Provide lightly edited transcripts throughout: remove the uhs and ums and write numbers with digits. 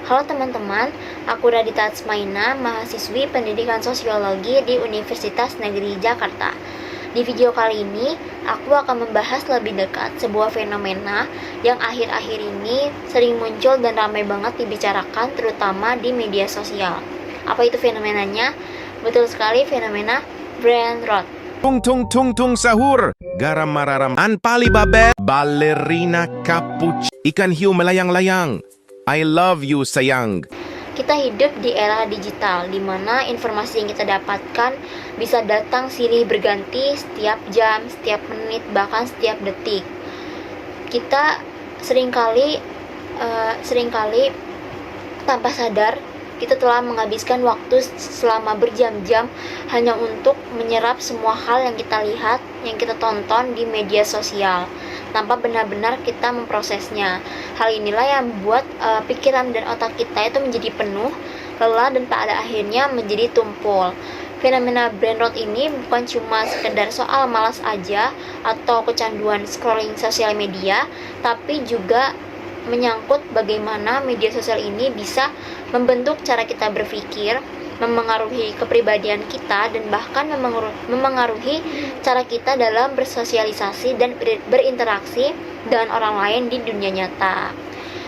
Halo teman-teman, aku Radita Atsmaina, mahasiswi pendidikan sosiologi di Universitas Negeri Jakarta. Di video kali ini, aku akan membahas lebih dekat sebuah fenomena yang akhir-akhir ini sering muncul dan ramai banget dibicarakan terutama di media sosial. Apa itu fenomenanya? Betul sekali, fenomena brain rot. Tung tung tung tung sahur. Garam mararam anpali babe. Ballerina capuch. Ikan hiu melayang-layang. I love you sayang. Kita hidup di era digital, di mana informasi yang kita dapatkan bisa datang silih berganti setiap jam, setiap menit, bahkan setiap detik. Kita seringkali tanpa sadar kita telah menghabiskan waktu selama berjam-jam hanya untuk menyerap semua hal yang kita lihat, yang kita tonton di media sosial tanpa benar-benar kita memprosesnya. Hal inilah yang membuat pikiran dan otak kita itu menjadi penuh, lelah, dan pada akhirnya menjadi tumpul. Fenomena brain rot ini bukan cuma sekedar soal malas aja atau kecanduan scrolling sosial media, tapi juga menyangkut bagaimana media sosial ini bisa membentuk cara kita berpikir, memengaruhi kepribadian kita, dan bahkan memengaruhi cara kita dalam bersosialisasi dan berinteraksi dengan orang lain di dunia nyata.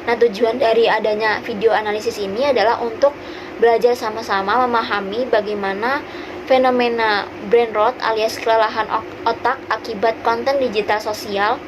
Nah, tujuan dari adanya video analisis ini adalah untuk belajar sama-sama memahami bagaimana fenomena brain rot alias kelelahan otak akibat konten digital sosial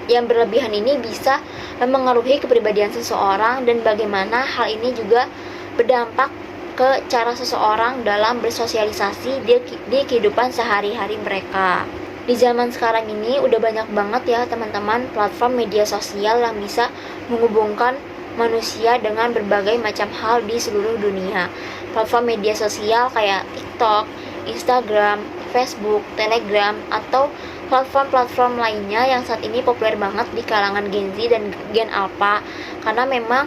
yang berlebihan ini bisa memengaruhi kepribadian seseorang, dan bagaimana hal ini juga berdampak ke cara seseorang dalam bersosialisasi di kehidupan sehari-hari mereka. Di zaman sekarang ini udah banyak banget ya teman-teman platform media sosial yang bisa menghubungkan manusia dengan berbagai macam hal di seluruh dunia. Platform media sosial kayak TikTok, Instagram, Facebook, Telegram, atau platform-platform lainnya yang saat ini populer banget di kalangan Gen Z dan Gen Alpha, karena memang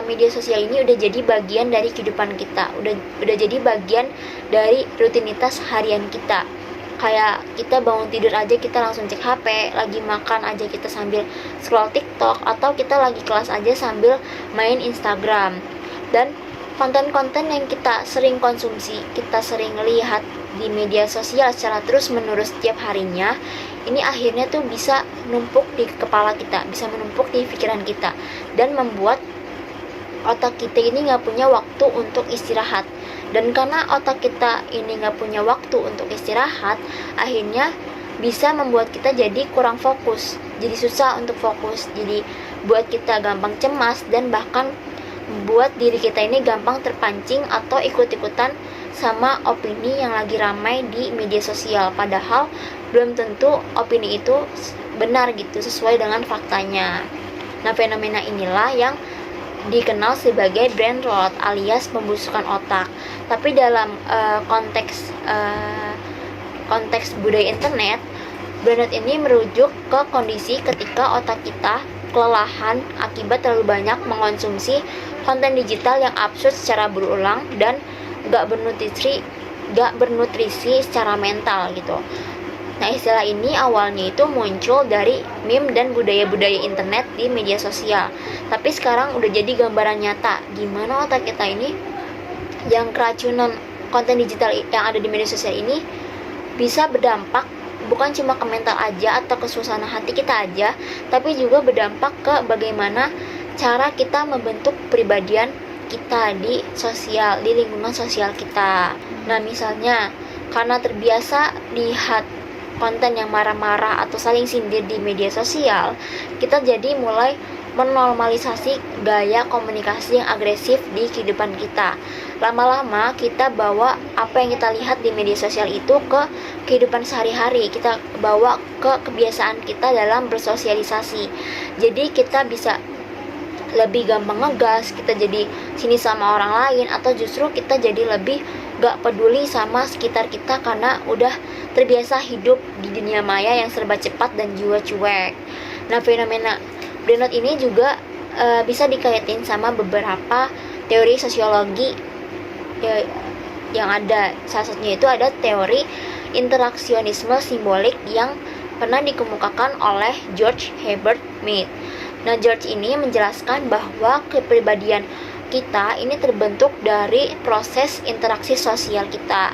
media sosial ini udah jadi bagian dari kehidupan kita, udah jadi bagian dari rutinitas harian kita. Kayak kita bangun tidur aja kita langsung cek HP, lagi makan aja kita sambil scroll TikTok, atau kita lagi kelas aja sambil main Instagram. Dan konten-konten yang kita sering konsumsi, kita sering lihat di media sosial secara terus-menerus setiap harinya, ini akhirnya tuh bisa numpuk di kepala kita, bisa menumpuk di pikiran kita, dan membuat otak kita ini nggak punya waktu untuk istirahat. Dan karena otak kita ini nggak punya waktu untuk istirahat, akhirnya bisa membuat kita jadi kurang fokus, jadi susah untuk fokus, jadi buat kita gampang cemas, dan bahkan buat diri kita ini gampang terpancing atau ikut-ikutan sama opini yang lagi ramai di media sosial, padahal belum tentu opini itu benar gitu, sesuai dengan faktanya. Nah, fenomena inilah yang dikenal sebagai brain rot alias pembusukan otak. Tapi dalam konteks budaya internet, brain rot ini merujuk ke kondisi ketika otak kita kelelahan akibat terlalu banyak mengonsumsi konten digital yang absurd secara berulang dan gak bernutrisi secara mental gitu. Nah, istilah ini awalnya itu muncul dari meme dan budaya-budaya internet di media sosial, tapi sekarang udah jadi gambaran nyata gimana otak kita ini yang keracunan konten digital yang ada di media sosial ini bisa berdampak bukan cuma ke mental aja atau ke suasana hati kita aja, tapi juga berdampak ke bagaimana cara kita membentuk kepribadian kita di lingkungan sosial kita. Nah, misalnya karena terbiasa lihat konten yang marah-marah atau saling sindir di media sosial, kita jadi mulai menormalisasi gaya komunikasi yang agresif di kehidupan kita. Lama-lama kita bawa apa yang kita lihat di media sosial itu ke kehidupan sehari-hari, kita bawa ke kebiasaan kita dalam bersosialisasi. Jadi kita bisa lebih gampang ngegas, kita jadi sini sama orang lain, atau justru kita jadi lebih gak peduli sama sekitar kita karena udah terbiasa hidup di dunia maya yang serba cepat dan juga cuek. Nah, fenomena brain rot ini juga bisa dikaitin sama beberapa teori sosiologi yang ada. Salah satunya itu ada teori interaksionisme simbolik yang pernah dikemukakan oleh George Herbert Mead. Nah, George ini menjelaskan bahwa kepribadian kita ini terbentuk dari proses interaksi sosial kita.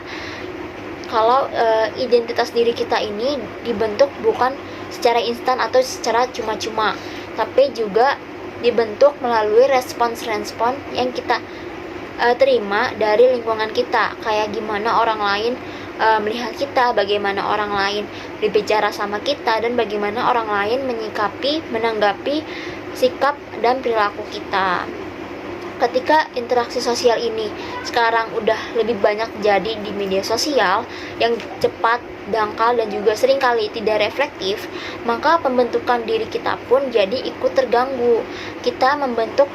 Kalau identitas diri kita ini dibentuk bukan secara instan atau secara cuma-cuma, tapi juga dibentuk melalui respons-respons yang kita terima dari lingkungan kita, kayak gimana orang lain melihat kita, bagaimana orang lain berbicara sama kita, dan bagaimana orang lain menyikapi, menanggapi sikap dan perilaku kita. Ketika interaksi sosial ini sekarang udah lebih banyak jadi di media sosial yang cepat, dangkal, dan juga seringkali tidak reflektif, maka pembentukan diri kita pun jadi ikut terganggu. Kita membentuk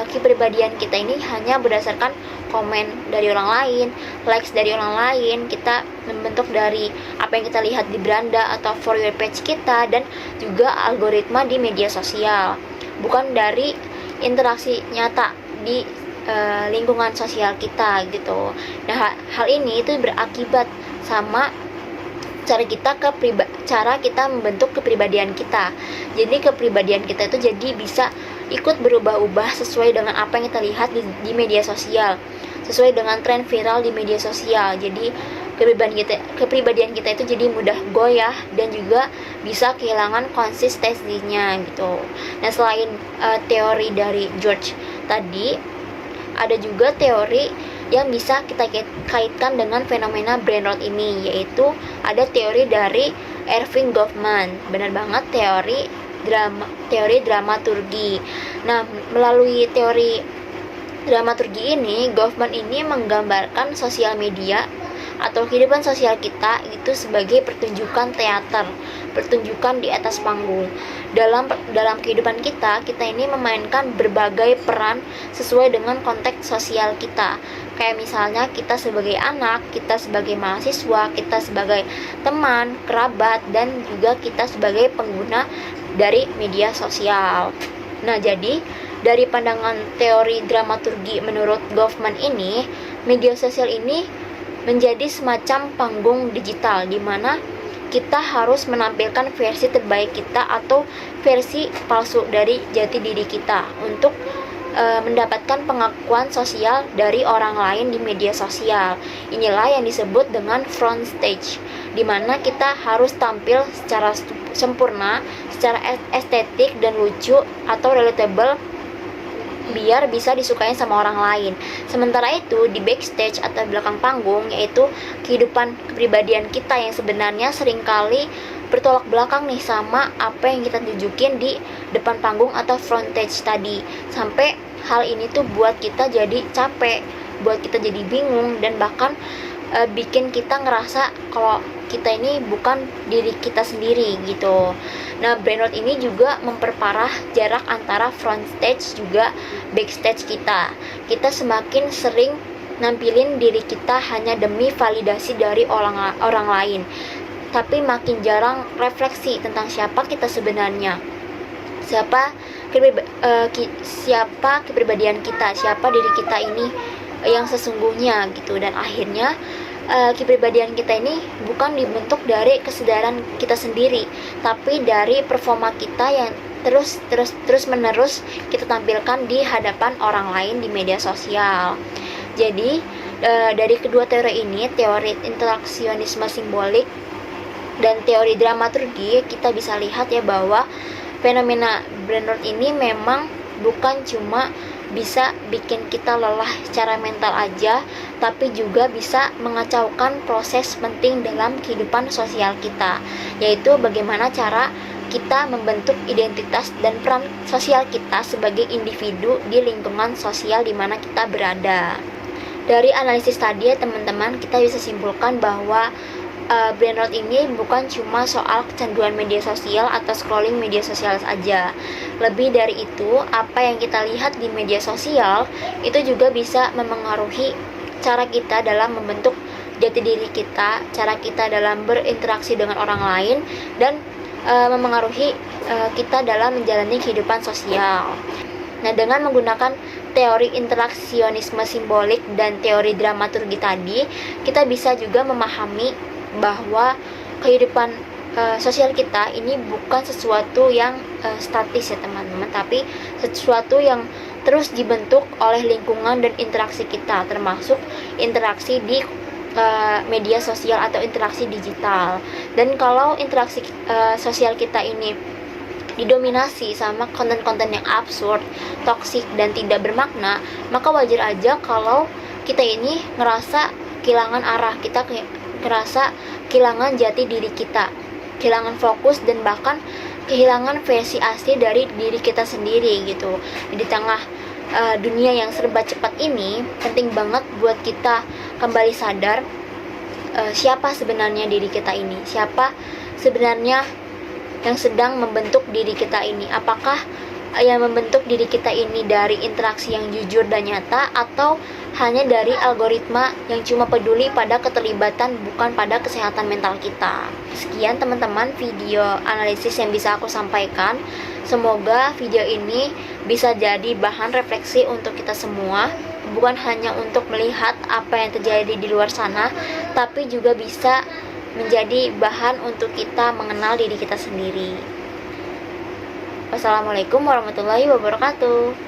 kepribadian kita ini hanya berdasarkan komen dari orang lain, likes dari orang lain. Kita membentuk dari apa yang kita lihat di beranda atau for your page kita, dan juga algoritma di media sosial, bukan dari interaksi nyata di lingkungan sosial kita gitu. Nah, hal ini itu berakibat sama cara kita membentuk kepribadian kita. Jadi kepribadian kita itu jadi bisa ikut berubah-ubah sesuai dengan apa yang kita lihat di media sosial, sesuai dengan tren viral di media sosial. Jadi kepribadian kita itu jadi mudah goyah dan juga bisa kehilangan konsistensinya gitu. Nah, selain teori dari George tadi, ada juga teori yang bisa kita kaitkan dengan fenomena brain rot ini, yaitu ada teori dari Erving Goffman. Benar banget, teori dramaturgi. Nah, melalui teori dramaturgi ini, Goffman ini menggambarkan sosial media atau kehidupan sosial kita itu sebagai pertunjukan teater, pertunjukan di atas panggung. Dalam kehidupan kita ini memainkan berbagai peran sesuai dengan konteks sosial kita. Kayak misalnya kita sebagai anak, kita sebagai mahasiswa, kita sebagai teman, kerabat, dan juga kita sebagai pengguna dari media sosial. Nah, jadi dari pandangan teori dramaturgi menurut Goffman ini, media sosial ini menjadi semacam panggung digital di mana kita harus menampilkan versi terbaik kita atau versi palsu dari jati diri kita untuk mendapatkan pengakuan sosial dari orang lain di media sosial. Inilah yang disebut dengan front stage, di mana kita harus tampil secara sempurna, secara estetik dan lucu atau relatable biar bisa disukai sama orang lain. Sementara itu di backstage atau belakang panggung, yaitu kehidupan kepribadian kita yang sebenarnya seringkali bertolak belakang nih sama apa yang kita tunjukin di depan panggung atau front stage tadi. Sampai hal ini tuh buat kita jadi capek, buat kita jadi bingung, dan bahkan bikin kita ngerasa kalau kita ini bukan diri kita sendiri gitu. Nah, brain rot ini juga memperparah jarak antara front stage juga backstage kita. Kita semakin sering nampilin diri kita hanya demi validasi dari orang lain, tapi makin jarang refleksi tentang siapa kita sebenarnya, siapa kepribadian kita, siapa diri kita ini yang sesungguhnya gitu. Dan akhirnya kepribadian kita ini bukan dibentuk dari kesadaran kita sendiri, tapi dari performa kita yang terus menerus kita tampilkan di hadapan orang lain di media sosial. Jadi dari kedua teori ini, teori interaksionisme simbolik dan teori dramaturgi, kita bisa lihat ya bahwa fenomena brain rot ini memang bukan cuma bisa bikin kita lelah secara mental aja, tapi juga bisa mengacaukan proses penting dalam kehidupan sosial kita, yaitu bagaimana cara kita membentuk identitas dan peran sosial kita sebagai individu di lingkungan sosial di mana kita berada. Dari analisis tadi ya teman-teman, kita bisa simpulkan bahwa brain rot ini bukan cuma soal kecanduan media sosial atau scrolling media sosial saja. Lebih dari itu, apa yang kita lihat di media sosial itu juga bisa memengaruhi cara kita dalam membentuk jati diri kita, cara kita dalam berinteraksi dengan orang lain, dan memengaruhi kita dalam menjalani kehidupan sosial. Nah, dengan menggunakan teori interaksionisme simbolik dan teori dramaturgi tadi, kita bisa juga memahami bahwa kehidupan sosial kita ini bukan sesuatu yang statis ya teman-teman, tapi sesuatu yang terus dibentuk oleh lingkungan dan interaksi kita, termasuk interaksi di media sosial atau interaksi digital. Dan kalau interaksi sosial kita ini didominasi sama konten-konten yang absurd, toksik, dan tidak bermakna, maka wajar aja kalau kita ini ngerasa kehilangan arah, kita ngerasa kehilangan jati diri kita, kehilangan fokus, dan bahkan kehilangan versi asli dari diri kita sendiri gitu. Di tengah dunia yang serba cepat ini, penting banget buat kita kembali sadar siapa sebenarnya diri kita ini, siapa sebenarnya yang sedang membentuk diri kita ini. Apakah yang membentuk diri kita ini dari interaksi yang jujur dan nyata, atau hanya dari algoritma yang cuma peduli pada keterlibatan, bukan pada kesehatan mental kita. Sekian teman-teman video analisis yang bisa aku sampaikan. Semoga video ini bisa jadi bahan refleksi untuk kita semua, bukan hanya untuk melihat apa yang terjadi di luar sana, tapi juga bisa menjadi bahan untuk kita mengenal diri kita sendiri. Wassalamualaikum warahmatullahi wabarakatuh.